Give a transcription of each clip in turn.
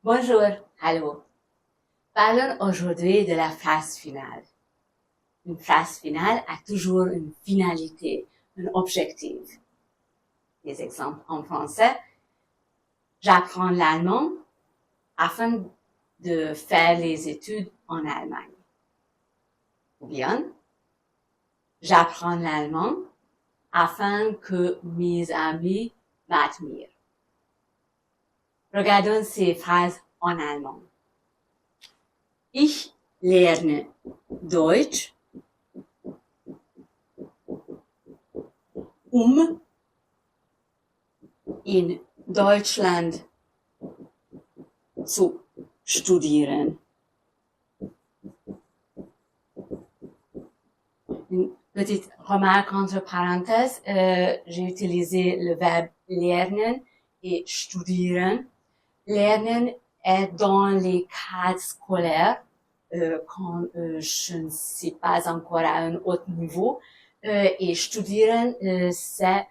Bonjour, hallo. Parlons aujourd'hui de la phrase finale. Une phrase finale a toujours une finalité, un objectif. Des exemples en français. J'apprends l'allemand afin de faire les études en Allemagne. Ou bien, j'apprends l'allemand afin que mes amis m'admirent. Regardons ces phrases en allemand. Ich lerne Deutsch, um in Deutschland zu studieren. Une petite remarque entre parenthèses, j'ai utilisé le verbe lernen et studieren. Lernen est dans les cadres scolaires, quand je ne suis pas encore à un haut niveau, et studieren, c'est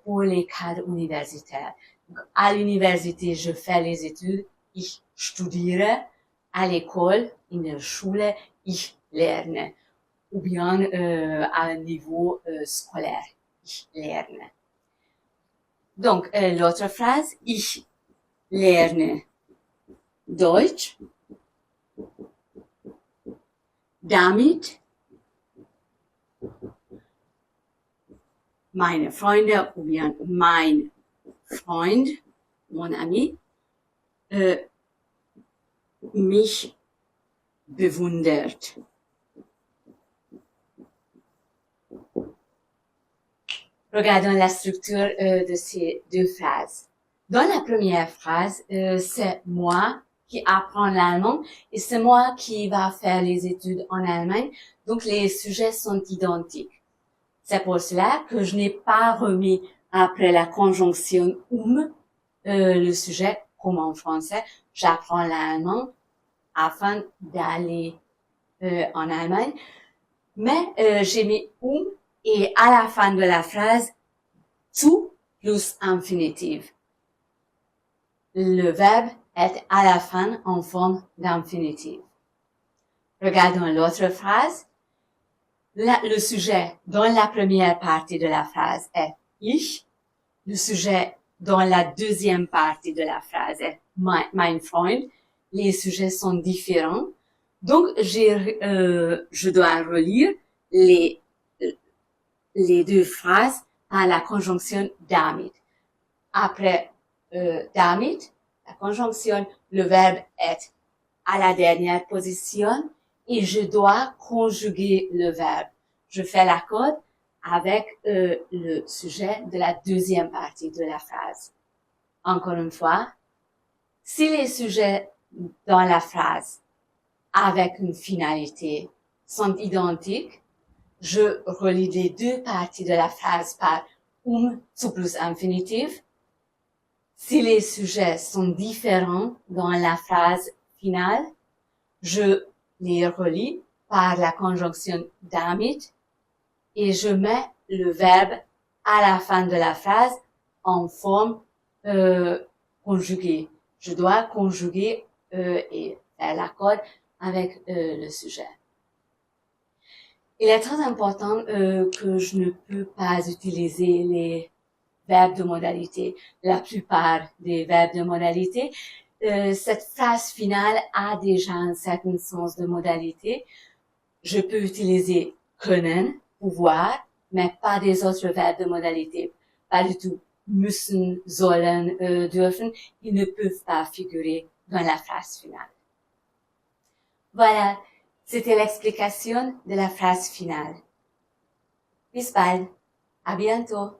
pour les cadres universitaires. Donc, à l'université, je fais les études, ich studiere. À l'école, in der Schule, ich lerne. Ou bien à un niveau scolaire, ich lerne. Donc, l'autre phrase, ich lerne Deutsch. Damit meine Freunde ou bien mein Freund, mon ami, mich bewundert. Regardons la structure de ces deux phrases. Dans la première phrase, c'est moi qui apprends l'allemand et c'est moi qui va faire les études en Allemagne. Donc, les sujets sont identiques. C'est pour cela que je n'ai pas remis après la conjonction le sujet comme en français. J'apprends l'allemand afin d'aller en Allemagne. Mais j'ai mis et à la fin de la phrase, zu plus infinitif. Le verbe est à la fin en forme d'infinitif. Regardons l'autre phrase. Le sujet dans la première partie de la phrase est ich. Le sujet dans la deuxième partie de la phrase est mein Freund. Les sujets sont différents. Donc, je dois relire les deux phrases à la conjonction damit. Après damit, la conjonction, le verbe est à la dernière position et je dois conjuguer le verbe. Je fais l'accord avec le sujet de la deuxième partie de la phrase. Encore une fois, si les sujets dans la phrase avec une finalité sont identiques, je relie les deux parties de la phrase par zu plus infinitif. Si les sujets sont différents dans la phrase finale, je les relie par la conjonction damit et je mets le verbe à la fin de la phrase en forme conjuguée. Je dois conjuguer et faire l'accord avec le sujet. Il est très important que je ne peux pas utiliser les verbes de modalité. La plupart des verbes de modalité, cette phrase finale a déjà un certain sens de modalité. Je peux utiliser können, pouvoir, mais pas des autres verbes de modalité. Pas du tout. Müssen, sollen, dürfen. Ils ne peuvent pas figurer dans la phrase finale. Voilà. C'était l'explication de la phrase finale. Bis bald. À bientôt.